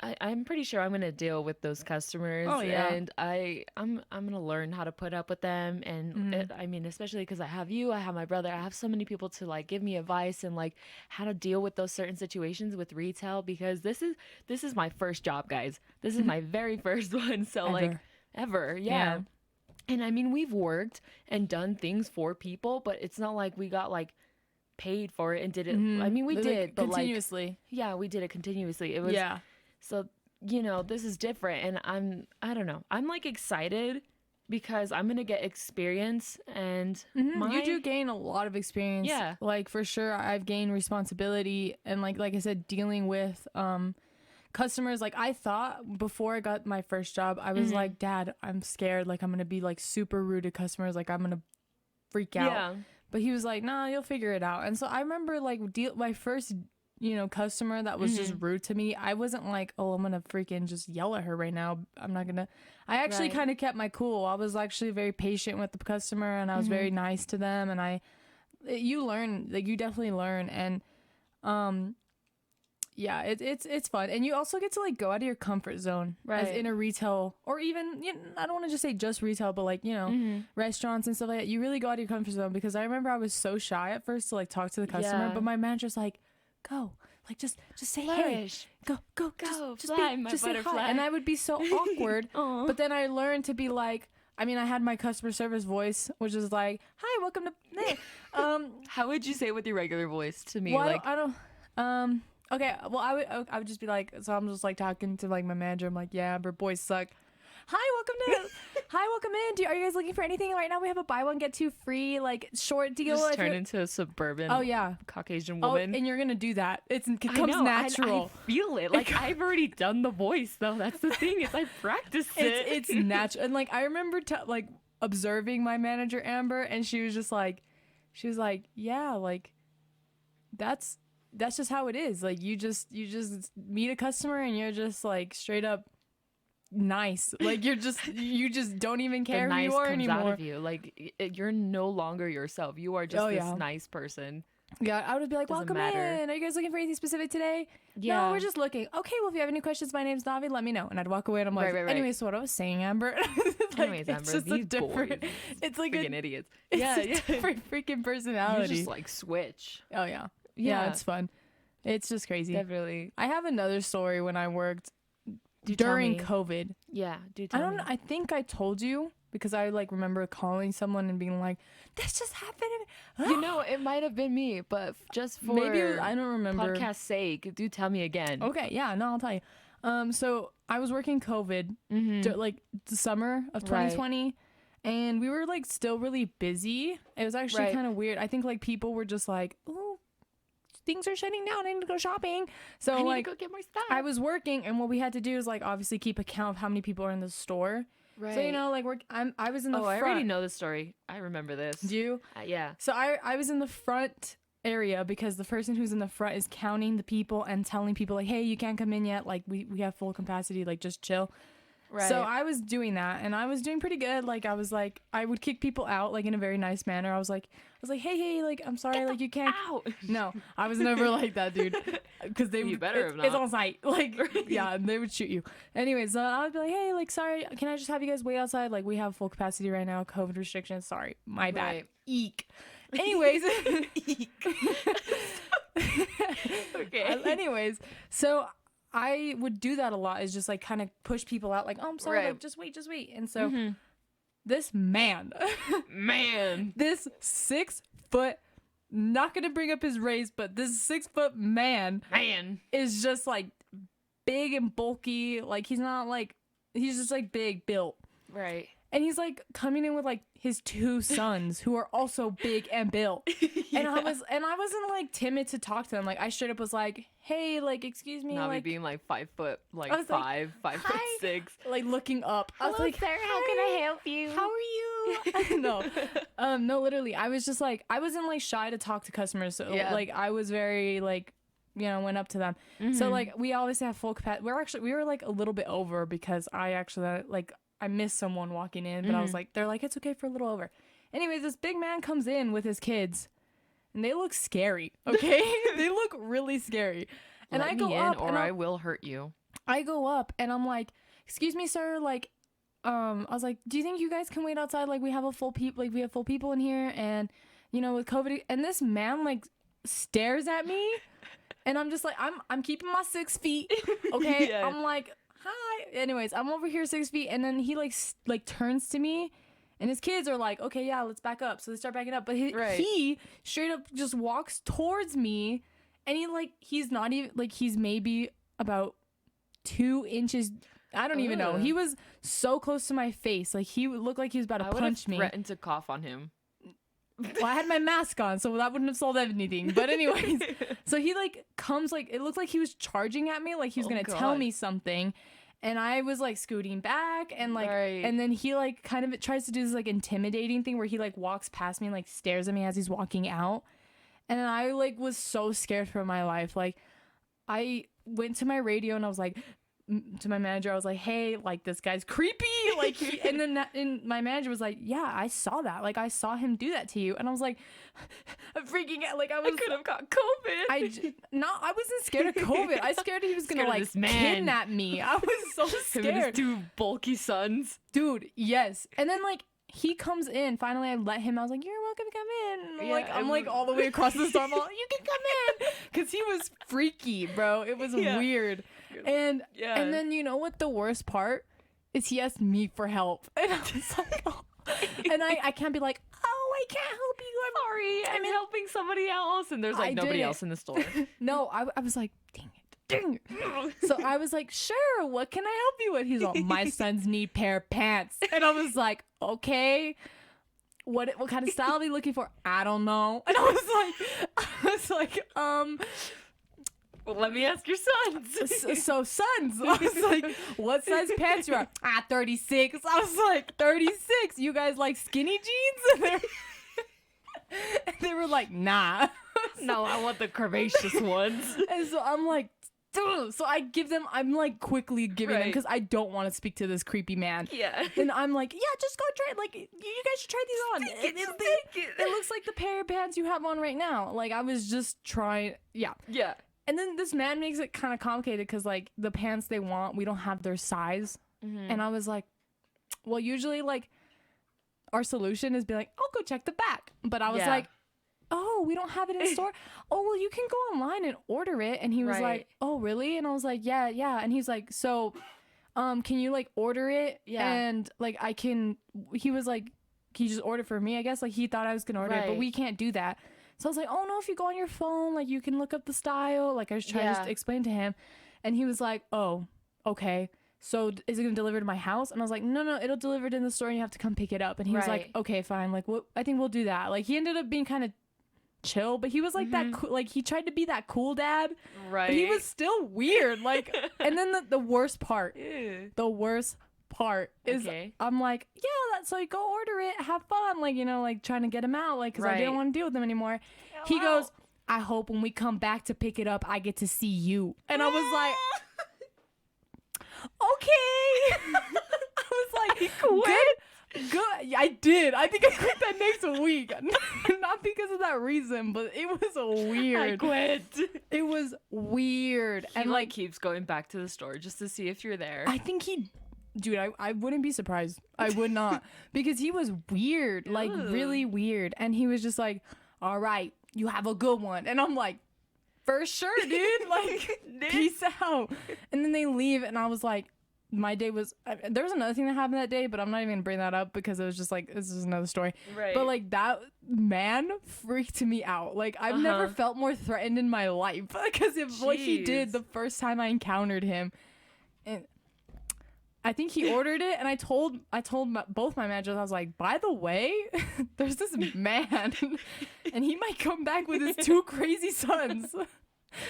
I'm pretty sure I'm gonna deal with those customers. Oh yeah, and I'm gonna learn how to put up with them. And I mean, especially because I have you, I have my brother, I have so many people to like give me advice and like how to deal with those certain situations with retail. Because this is my first job, guys. This is my very first one. So ever, yeah. And I mean, we've worked and done things for people, but it's not like we got like paid for it and did it. I mean, we did, but continuously. Like, we did it continuously. It was So, you know, this is different, and I don't know. I'm like excited because I'm going to get experience, and you do gain a lot of experience. Yeah. Like for sure I've gained responsibility, and like I said, dealing with customers. Like I thought before I got my first job, I was like, Dad, I'm scared. Like I'm going to be like super rude to customers. Like I'm going to freak out. Yeah. But he was like, nah, you'll figure it out. And so I remember like my first customer that was just rude to me. I wasn't like, oh, I'm gonna freaking just yell at her right now. I'm not gonna. I actually kind of kept my cool. I was actually very patient with the customer, and I was very nice to them. And you learn, like you definitely learn, and it's fun, and you also get to like go out of your comfort zone, as in a retail, or even I don't want to just say just retail, but like restaurants and stuff like that. You really go out of your comfort zone, because I remember I was so shy at first to like talk to the customer, but my manager's like, go, like just say flourish. Hey, go, just fly, just butterfly. say hi. And I would be so awkward. But then I learned to be like, I mean, I had my customer service voice, which is like, hi, welcome to how would you say it with your regular voice to me? Well, like I don't okay, well I would just be like, so I'm just like talking to like my manager. I'm like, yeah, but boys suck. Hi, welcome in. Are you guys looking for anything right now? We have a buy one get two free like short deal. Just turn into a suburban Caucasian woman. And you're gonna do that. It comes natural. I feel it. Like I've already done the voice though. That's the thing, is I practiced it. It's natural. And like I remember like observing my manager Amber, and she was like, yeah, like that's just how it is. Like you just meet a customer and you're just like straight up nice. Like you just don't even care the who nice you are comes anymore. out of you. Like you're no longer yourself. You are just this nice person. Yeah, I would be like, Doesn't welcome matter. in. Are you guys looking for anything specific today? Yeah. No, we're just looking. Okay, well, if you have any questions, my name's Navi, let me know. And I'd walk away and I'm like, Right. anyway, so what I was saying, Amber. Like, Anyways, Amber, it's just these a different, boys, it's like freaking idiots. it's a different freaking personality. You just like switch. Oh, yeah, it's fun. It's just crazy. Definitely. I have another story when I worked Do during tell me. COVID. Yeah, do tell me. I think I told you because I like remember calling someone and being like, this just happened. You know, it might have been me, but just for maybe I don't remember. Podcast sake, do tell me again. Okay, yeah, no, I'll tell you. So I was working COVID, like the summer of 2020, and we were like still really busy. It was actually kind of weird. I think like people were just like, oh, things are shutting down. I need to go shopping. So I need like to go get my stuff. I was working, and what we had to do is like obviously keep account of how many people are in the store. Right. So you know, like I was in the front. I already know the story. I remember this. Do you? Yeah. So I was in the front area because the person who's in the front is counting the people and telling people like, hey, you can't come in yet. Like we have full capacity. Like just chill. Right. So I was doing that, and I was doing pretty good. Like I would kick people out like in a very nice manner. I was like, hey, like I'm sorry, like you can't. Out. No, I was never like that, dude. Because You better have not. It's on site. Like yeah, they would shoot you. Anyways, I would be like, hey, like sorry, can I just have you guys wait outside? Like we have full capacity right now. COVID restrictions. Sorry, my bad. Right. Eek. Anyways. Eek. Okay. Anyways, so I would do that a lot, is just like kind of push people out like, oh, I'm sorry, like just wait. And so this man, this 6 foot, not going to bring up his race, but this 6 foot man is just like big and bulky. Like he's not like, he's just like big built. Right. And he's like coming in with like his 2 sons who are also big and built. And I wasn't like timid to talk to them. Like I straight up was like, hey, like excuse me, Navi like being like 5 foot, like I was like, 5'6", like looking up. I was like, sir, how can I help you? How are you? No, literally, I was just like, I wasn't like shy to talk to customers. So like I was very like, you know, went up to them. So like we obviously have full capacity. We were like a little bit over because I actually like I missed someone walking in, but I was like, they're like, it's okay for a little over. Anyways, this big man comes in with his kids, and they look scary. Okay, they look really scary. And Let I go me in, up, or and I will hurt you. I go up, and I'm like, excuse me, sir. Like, I was like, do you think you guys can wait outside? Like, we have full people in here, and you know, with COVID. And this man like stares at me, and I'm just like, I'm keeping my 6 feet. Okay, yeah. I'm like, hi. Anyways, I'm over here 6 feet, and then he like turns to me, and his kids are like, okay, yeah, let's back up. So they start backing up, but he straight up just walks towards me, and he's not even like, he's maybe about 2 inches. I don't even know. He was so close to my face, like he would look like he was about to punch me. I would have threatened to cough on him. Well, I had my mask on, so that wouldn't have solved anything. But anyways, so he like comes, like it looked like he was charging at me, like he was gonna tell me something, and I was like scooting back, and like, and then he like kind of tries to do this like intimidating thing where he like walks past me and like stares at me as he's walking out, and I like was so scared for my life. Like I went to my radio and I was like, to my manager, I was like, hey, like this guy's creepy, like and then my manager was like, yeah, I saw that, like I saw him do that to you. And I was like, I'm freaking out, like I could have got COVID. I wasn't scared of COVID. I was scared he was gonna like kidnap me. I was so scared. Him and his 2 bulky sons, dude. Yes. And then like he comes in, finally I let him, I was like, you're welcome to come in. I'm like all the way across the store, I'm like, you can come in, because he was freaky, bro. It was weird. And then you know what the worst part is? He asked me for help, and I was like, oh. And I can't be like, oh, I can't help you, I'm sorry, I'm helping somebody else, and there's like nobody else in the store. No, I was like, dang it. So I was like, sure, what can I help you with? He's like, my sons need pair of pants. And I was like, okay, what kind of style are they looking for? I don't know. And I was like, well, let me ask your sons. So sons, I was like, what size pants you are? 36. I was like, 36? You guys like skinny jeans? And they were like, nah. No, I want the curvaceous ones. And so I'm like, So I give them, I'm like quickly giving them because I don't want to speak to this creepy man. Yeah. And I'm like, yeah, just go try it. Like, you guys should try these on. It looks like the pair of pants you have on right now. Like, I was just trying. Yeah. Yeah. And then this man makes it kind of complicated because, like, the pants they want, we don't have their size. And I was like, well, usually, like, our solution is be like, I'll go check the back. But I was like, oh, we don't have it in store. Oh, well, you can go online and order it. And he was like, oh, really? And I was like, yeah. And he's like, so, can you like order it? Yeah. And like, he was like, can you just order for me? I guess like he thought I was going to order it, but we can't do that. So I was like, oh no, if you go on your phone, like you can look up the style. Like I was trying to just explain to him. And he was like, oh, okay. So is it going to deliver to my house? And I was like, no, it'll deliver it in the store and you have to come pick it up. And he was like, okay, fine. Like, I think we'll do that. Like he ended up being kind of chill, but he was like that cool, like he tried to be that cool dad, right? But he was still weird, like. And then the worst part is I'm like, yeah, so you go order it, have fun, like, you know, like trying to get him out, like, because I didn't want to deal with him anymore. He goes, I hope when we come back to pick it up I get to see you. And I was like, okay. I was like, good. Yeah, I did. I think I quit that next week. Not because of that reason, but it was weird. I quit. It was weird. He, and like keeps going back to the store just to see if you're there. I think dude, I wouldn't be surprised. I would not. Because he was weird, like really weird. And he was just like, all right, you have a good one. And I'm like, for sure, dude. Like, peace out. And then they leave and I was like, my day was, there was another thing that happened that day, but I'm not even gonna bring that up because it was just like, this is another story. Right. But like that man freaked me out. Like I've never felt more threatened in my life because of what he did the first time I encountered him. And I think he ordered it and I told both my managers, I was like, by the way, there's this man and he might come back with his 2 crazy sons.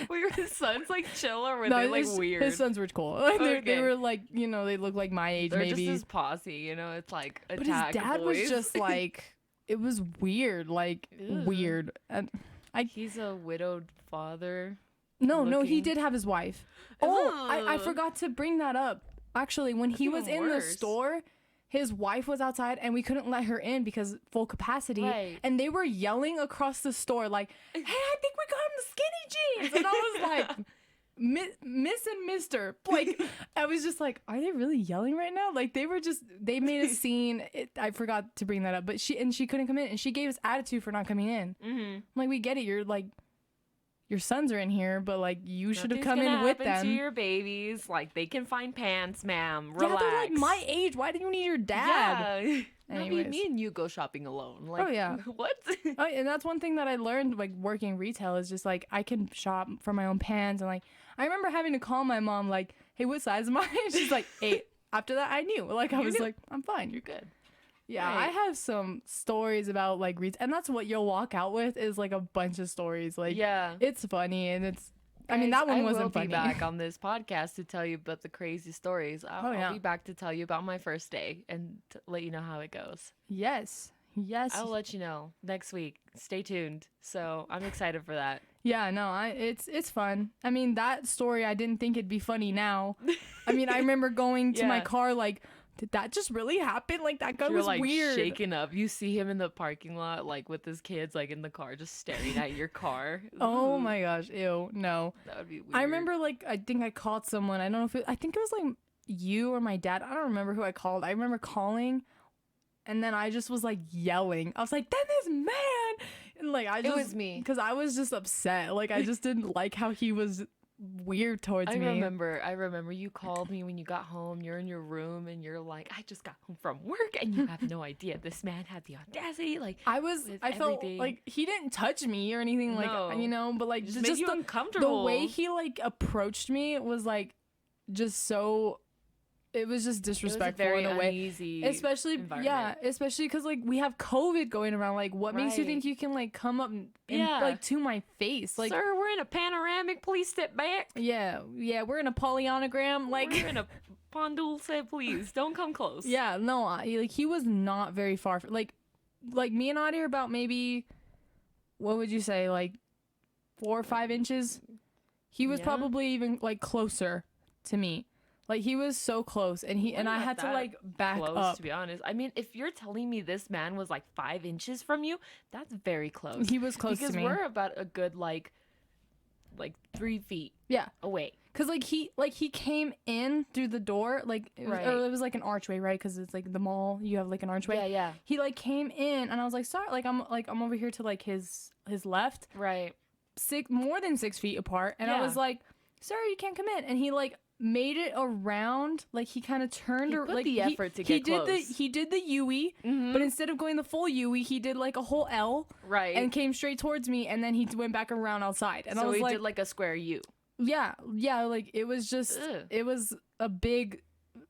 Were his sons like chill or were they like weird? His sons were cool. Like, they were like, you know, they looked like my age. They're maybe just his posse, you know. It's like but his dad was just like, it was weird, like weird. And he's a widowed father. No, he did have his wife. Oh, I forgot to bring that up. Actually, when he was in the store, his wife was outside and we couldn't let her in because full capacity. Right. And they were yelling across the store like, hey, I think we got him the skinny jeans. And I was like, Miss and Mister. Like, I was just like, are they really yelling right now? Like, they made a scene. I forgot to bring that up. But she couldn't come in. And she gave us attitude for not coming in. I'm like, we get it. You're like, your sons are in here, but like you should have come in with them. To your babies, like they can find pants, ma'am. Relax. Yeah, they're like my age. Why do you need your dad? Yeah. Anyways. Me and you go shopping alone. Like, oh yeah. What? Oh, and that's one thing that I learned like working retail is just like I can shop for my own pants and like I remember having to call my mom like, hey, what size am I? And she's like 8. After that, I knew. Like I was like, I'm fine. You're good. Yeah, right. I have some stories about like and that's what you'll walk out with is like a bunch of stories. Like, yeah, it's funny and it's. I mean, that one wasn't funny. I will be back on this podcast to tell you about the crazy stories. I'll be back to tell you about my first day and to let you know how it goes. Yes. I'll let you know next week. Stay tuned. So I'm excited for that. Yeah, no, it's fun. I mean, that story I didn't think it'd be funny now. I mean, I remember going to my car like. Did that just really happen? Like that guy was like weird. Shaken up. You see him in the parking lot, like with his kids, like in the car, just staring at your car. Oh my gosh, ew, no. That would be weird. I remember, like, I think I called someone. I don't know if I think it was like you or my dad. I don't remember who I called. I remember calling, and then I just was like yelling. I was like, "Then this man!" And like it was me because I was just upset. Like I just didn't like how he was. Weird towards me. I remember you called me when you got home. You're in your room and you're like, I just got home from work and you have no idea this man had the audacity. Like I felt like he didn't touch me or anything like you know, but like just you uncomfortable. The way he like approached me was like just so. It was just disrespectful in a way, especially because like we have COVID going around. Like, what makes you think you can like come up and like to my face? Like, sir, we're in a panoramic. Please step back. Yeah, we're in a polyonogram. Like, we're in a pendule. Say please, don't come close. Yeah, no, he was not very far. Like me and Audie are about maybe, what would you say, like 4 or 5 inches. He was probably even like closer to me. Like he was so close, and I had to like back up. To be honest, I mean, if you're telling me this man was like 5 inches from you, that's very close. He was close to me because we're about a good like 3 feet away. Cause he came in through the door, like it was like an archway, right? Cause it's like the mall, you have like an archway. Yeah. He like came in, and I was like, sorry, I'm over here to like his left, right, more than 6 feet apart, and I was like, sir, you can't come in, and he like made it around, like he kind of turned or like the effort to get close. He did the U-E, but instead of going the full U-E, he did like a whole L, right, and came straight towards me, and then he went back around outside, and so I was he like, did like a square U. Yeah, like it was just, it was a big,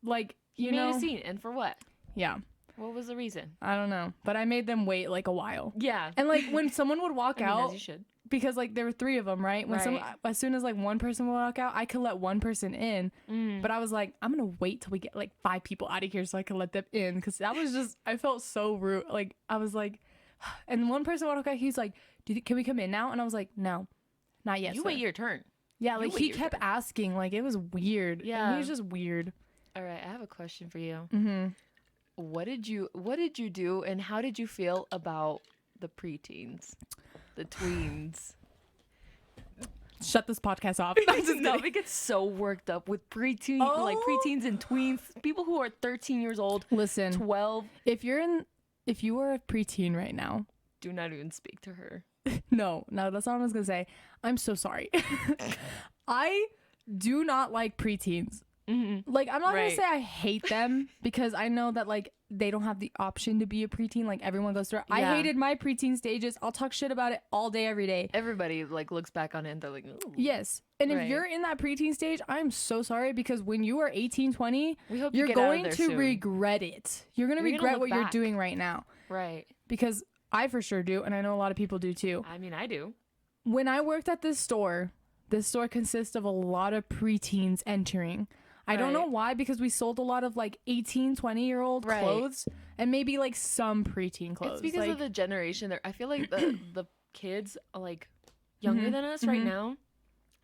like, you know. Made a scene, and for what? Yeah. What was the reason? I don't know, but I made them wait like a while. Yeah. And like when someone would walk out, as you should. Because like there were 3 of them, right? As soon as like one person would walk out, I could let one person in. But I was like, I'm gonna wait till we get like 5 people out of here so I can let them in, because that was just, I felt so rude. Like I was like, and one person would walk out, he's like, can we come in now? And I was like, no, not yet. You wait your turn. Yeah, like he kept asking, like it was weird. Yeah, and he was just weird. All right, I have a question for you. What did you do, and how did you feel about the preteens, the tweens? Shut this podcast off. No, we get so worked up with like preteens and tweens, people who are 13 years old. Listen, 12. If you are a preteen right now, do not even speak to her. No, that's not what I was gonna say. I'm so sorry. I do not like preteens. Like, I'm not gonna say I hate them, because I know that like they don't have the option to be a preteen. Like everyone goes through it. I hated my preteen stages. I'll talk shit about it all day, every day. Everybody like looks back on it and they're like, ooh. Yes. And if you're in that preteen stage, I'm so sorry, because when you are 18, 20, you're going to regret it. You're going to regret what you're doing right now. Right. Because I for sure do, and I know a lot of people do too. I mean, I do. When I worked at this store consists of a lot of preteens entering. I don't know why, because we sold a lot of like 18, 20-year-old clothes, and maybe like some preteen clothes. It's because of the generation. I feel like the kids are like younger than us right now.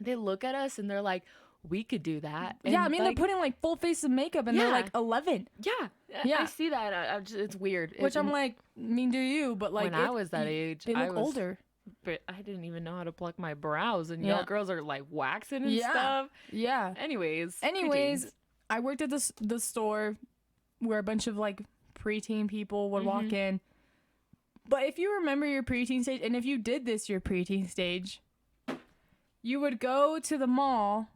They look at us and they're like, we could do that. And yeah, I mean, like, they're putting like full face of makeup, and they're like 11. Yeah, I see that. It's weird. Which I'm like, do you? But like, when I was that age, they look older. But I didn't even know how to pluck my brows, and y'all girls are like waxing and stuff. Yeah. Anyways, I worked at the store where a bunch of like preteen people would walk in. But if you remember your preteen stage, and if you did this your preteen stage, you would go to the mall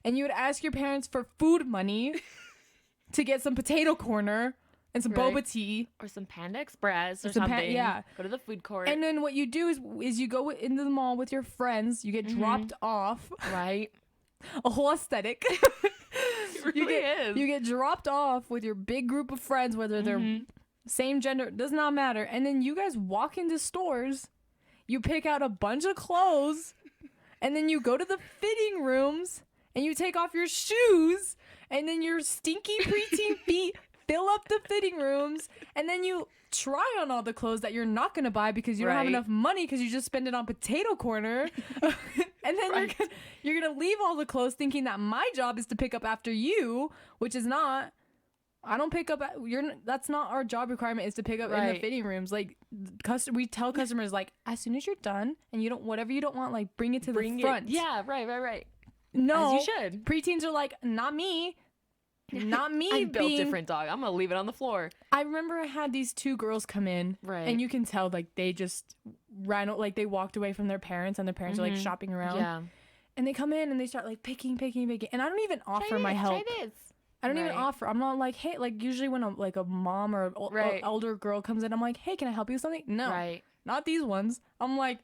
and you would ask your parents for food money to get some potato corner and some boba tea, or some Panda Express or something. Go to the food court. And then what you do is you go into the mall with your friends. You get dropped off. Right. A whole aesthetic. It really is. You get dropped off with your big group of friends, whether they're same gender, does not matter. And then you guys walk into stores. You pick out a bunch of clothes, and then you go to the fitting rooms and you take off your shoes, and then your stinky preteen feet fill up the fitting rooms, and then you try on all the clothes that you're not going to buy because you don't have enough money, because you just spend it on potato corner. And then you're gonna leave all the clothes thinking that my job is to pick up after you, which is not. I don't pick up. That's not our job requirement, is to pick up in the fitting rooms. Like, we tell customers, like, as soon as you're done and you don't, whatever you don't want, like, bring it to the front. Yeah, right. No, as you should. Preteens are like, not me. Not me. I built different, dog. I'm gonna leave it on the floor. I remember I had these 2 girls come in, and you can tell like they just ran, like they walked away from their parents, and their parents are like shopping around. Yeah. And they come in and they start like picking, and I don't even offer my help. Try this. I don't even offer. I'm not like, hey, like usually when a mom or an elder girl comes in, I'm like, hey, can I help you with something? No, not these ones. I'm like,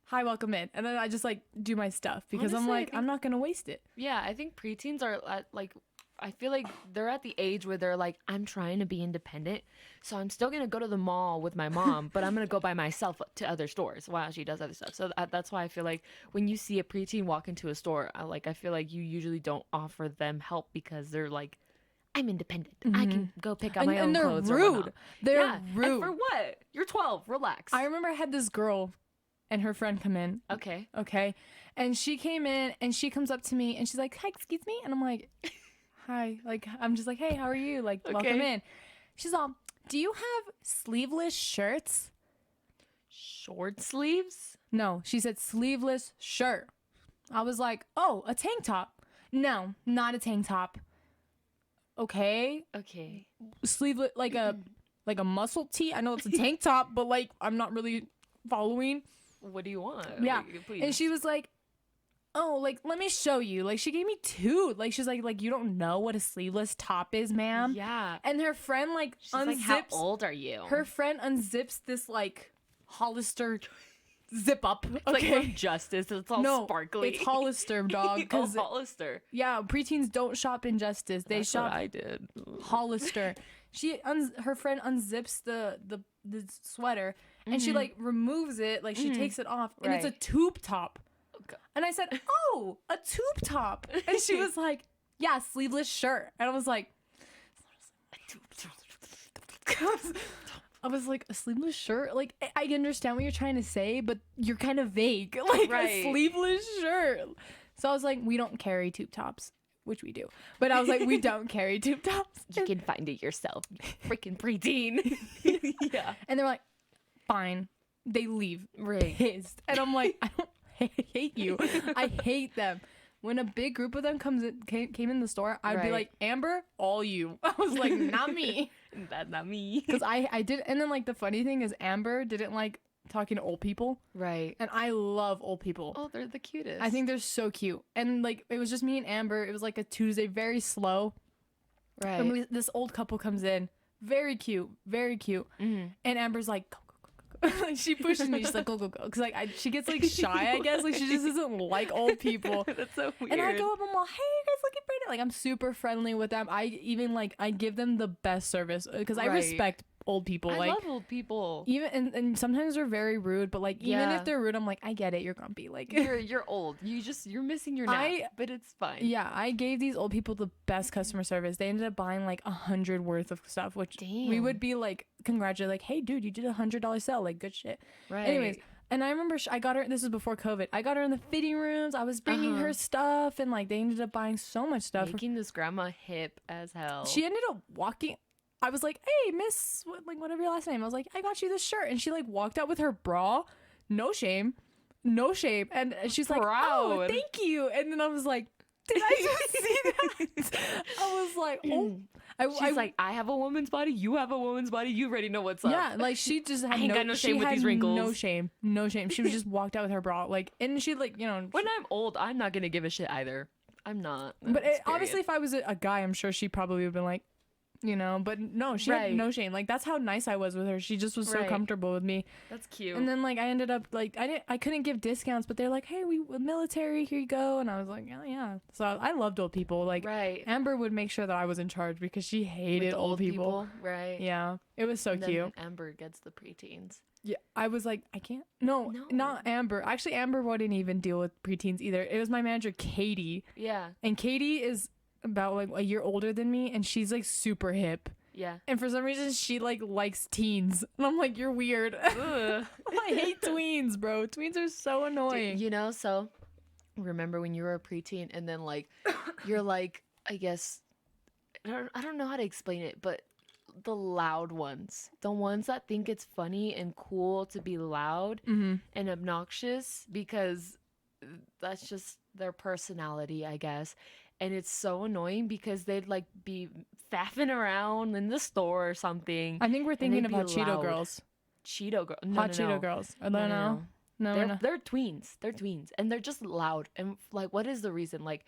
hi, welcome in, and then I just like do my stuff, because honestly, I'm like, I'm not gonna waste it. Yeah, I think preteens are like, I feel like they're at the age where they're like, I'm trying to be independent, so I'm still gonna go to the mall with my mom, but I'm gonna go by myself to other stores while she does other stuff. So that's why I feel like when you see a preteen walk into a store, I feel like you usually don't offer them help, because they're like, I'm independent. I can go pick out my own clothes. And they're rude. They're rude. And for what? You're 12. Relax. I remember I had this girl and her friend come in. Okay. Okay. And she came in and she comes up to me and she's like, hi, excuse me. And I'm like, hi. Like, I'm just like, hey, how are you? Like, welcome in. She's all, do you have sleeveless shirts? Short sleeves? No, she said sleeveless shirt. I was like, oh, a tank top. No, not a tank top. Okay. Sleeveless, like a muscle tee. I know it's a tank top, but like, I'm not really following. What do you want? Yeah. Like, please. And she was like, oh, like, let me show you. Like, she gave me two. Like, she's like, you don't know what a sleeveless top is, ma'am? Yeah. And her friend, like, she's like, how old are you? Her friend unzips this, like, Hollister zip up. It's like from Justice. It's all sparkly. It's Hollister, dog. Oh, Hollister. Yeah, preteens don't shop in Justice. They That's shop. What I did. Hollister. Her friend unzips the sweater and she like removes it, like she takes it off, and it's a tube top. Okay. And I said, "Oh, a tube top," and she was like, "Yeah, sleeveless shirt," and I was like, "A tube top." I was like, a sleeveless shirt? Like, I understand what you're trying to say, but you're kind of vague. Like, a sleeveless shirt. So I was like, we don't carry tube tops, which we do. But I was like, we don't carry tube tops. You can find it yourself, freaking preteen. Yeah. And they're like, fine. They leave. Pissed. And I'm like, I don't hate you. I hate them. When a big group of them came in the store, I'd be like, Amber, all you. I was like, not me. That's not me. Because I did. And then, like, the funny thing is Amber didn't like talking to old people. Right. And I love old people. Oh, they're the cutest. I think they're so cute. And, like, it was just me and Amber. It was like a Tuesday, very slow. Right. And this old couple comes in. Very cute. Very cute. Mm-hmm. And Amber's like, go. Like, she pushes me. She's like, go. Because, like, she gets, like, shy, I guess. Like, she just doesn't like old people. That's so weird. And I go up and I'm all, hey, you guys looking pretty. Like, I'm super friendly with them. I even, like, I give them the best service because I respect old people. I like, love old people. Even and sometimes they're very rude, but like even if they're rude, I'm like, I get it, you're grumpy. Like you're old. You're missing your nap, but it's fine. Yeah, I gave these old people the best customer service. They ended up buying like 100 worth of stuff, which we would be like congratulate, like, hey dude, you did $100 sale, like good shit. Right. Anyways, and I remember I got her, this was before COVID, I got her in the fitting rooms. I was bringing her stuff, and like they ended up buying so much stuff. Making this grandma hip as hell. She ended up walking. I was like, hey, miss, whatever your last name. I was like, I got you this shirt. And she like walked out with her bra. No shame. And she's like, oh, thank you. And then I was like, did I just see that? I was like, oh. She's like, I have a woman's body. You have a woman's body. You already know what's up. Yeah, like she just had no shame with these wrinkles. No shame. She was just walked out with her bra. Like, and she like, you know. When I'm old, I'm not going to give a shit either. I'm not. But obviously if I was a guy, I'm sure she probably would have been like, you know, but no, she had no shame. Like, that's how nice I was with her. She just was so comfortable with me. That's cute. And then like I ended up like I couldn't give discounts, but they're like, hey, we military, here you go. And I was like, yeah. So I loved old people. Like Amber would make sure that I was in charge because she hated old people. Right. Yeah, it was so cute. Amber gets the preteens. Yeah, I was like, I can't. No, not Amber. Actually, Amber wouldn't even deal with preteens either. It was my manager, Katie. Yeah. And Katie is about like a year older than me, and she's like super hip. Yeah. And for some reason she like likes teens, and I'm like, you're weird. I hate tweens, bro. Tweens are so annoying. You know, so remember when you were a preteen and then like you're like, I guess I don't know how to explain it, but the loud ones, the ones that think it's funny and cool to be loud and obnoxious because that's just their personality, I guess. And it's so annoying because they'd like be faffing around in the store or something. I think we're thinking about Cheeto girls. Cheeto girls. Hot Cheeto girls. I don't know. No. They're tweens. They're tweens. And they're just loud. And like, what is the reason? Like,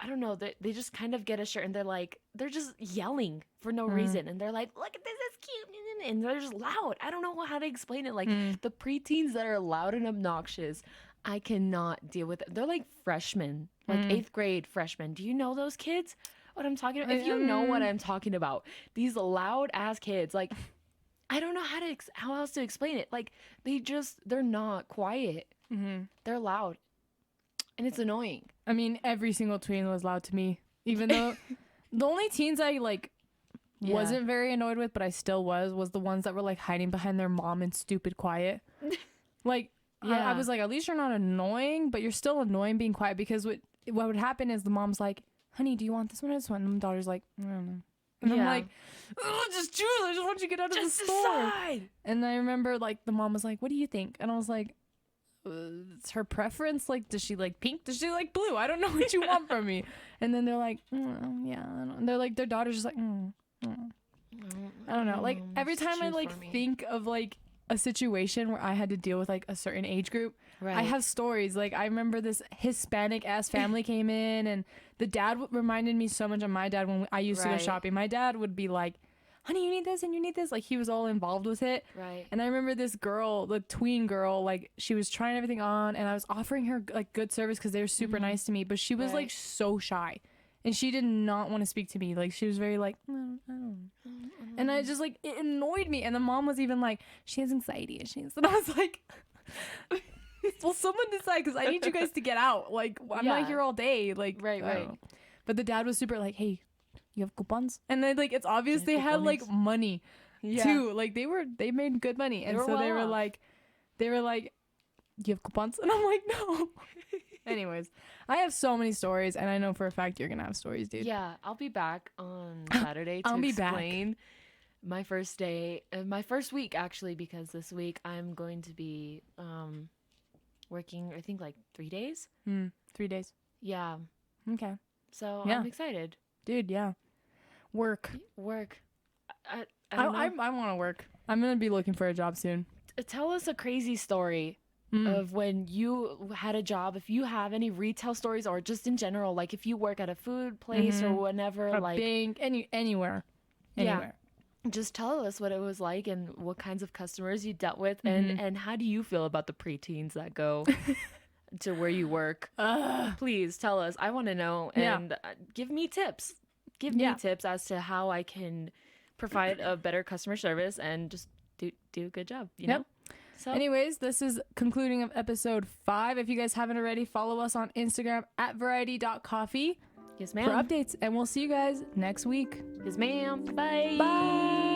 I don't know. They just kind of get a shirt and they're just yelling for no reason. And they're like, look at this, it's cute. And they're just loud. I don't know how to explain it. Like the preteens that are loud and obnoxious, I cannot deal with it. They're like freshmen, like 8th grade freshmen. Do you know those kids? What I'm talking about? If you know what I'm talking about, these loud ass kids, like, I don't know how else to explain it. Like, they're not quiet. They're loud. And it's annoying. I mean, every single tween was loud to me, even though the only teens I like wasn't very annoyed with, but I still was the ones that were like hiding behind their mom and stupid quiet. Like, I was like, at least you're not annoying, but you're still annoying being quiet, because what would happen is the mom's like, honey, do you want this one or this one? And the daughter's like, I don't know. And I'm like, oh, just choose. I just want you to get out of the store. Decide. And I remember like the mom was like, what do you think? And I was like, it's her preference. Like, does she like pink? Does she like blue? I don't know what you want from me. And then they're like, yeah. And they're like, their daughter's just like, I don't know. Like every time I like think of like a situation where I had to deal with like a certain age group, I have stories. Like I remember this Hispanic ass family came in, and the dad reminded me so much of my dad when I used to go shopping. My dad would be like, honey, you need this and you need this. Like he was all involved with it. And I remember this girl, the tween girl, like she was trying everything on, and I was offering her like good service because they were super nice to me, but she was like so shy. And she did not want to speak to me. Like, she was very like, I don't know. And I just, like, it annoyed me. And the mom was even like, she has anxiety issues. And I was like, well, someone decide, because I need you guys to get out. Like, I'm not here all day. Like, right. But the dad was super like, hey, you have coupons? And then, like, it's obvious they had, like, money, too. Like, they made good money. And so they were like, do you have coupons? And I'm like, no. Anyways, I have so many stories, and I know for a fact you're gonna have stories, dude. Yeah, I'll be back on Saturday to explain my first day, my first week actually, because this week I'm going to be working, I think like 3 days. 3 days. Yeah. Okay. So I'm excited, dude. Yeah. Work. I want to work. I'm gonna be looking for a job soon. Tell us a crazy story. Of when you had a job, if you have any retail stories, or just in general, like if you work at a food place or whatever, a like bank, anywhere. Just tell us what it was like and what kinds of customers you dealt with, and how do you feel about the preteens that go to where you work? Please tell us. I want to know, and give me tips. Give me tips as to how I can provide a better customer service and just do a good job. You know. So, anyways, this is concluding of episode 5. If you guys haven't already, follow us on Instagram at variety.coffee. Yes, ma'am. For updates, and we'll see you guys next week. Yes, ma'am. Bye. Bye.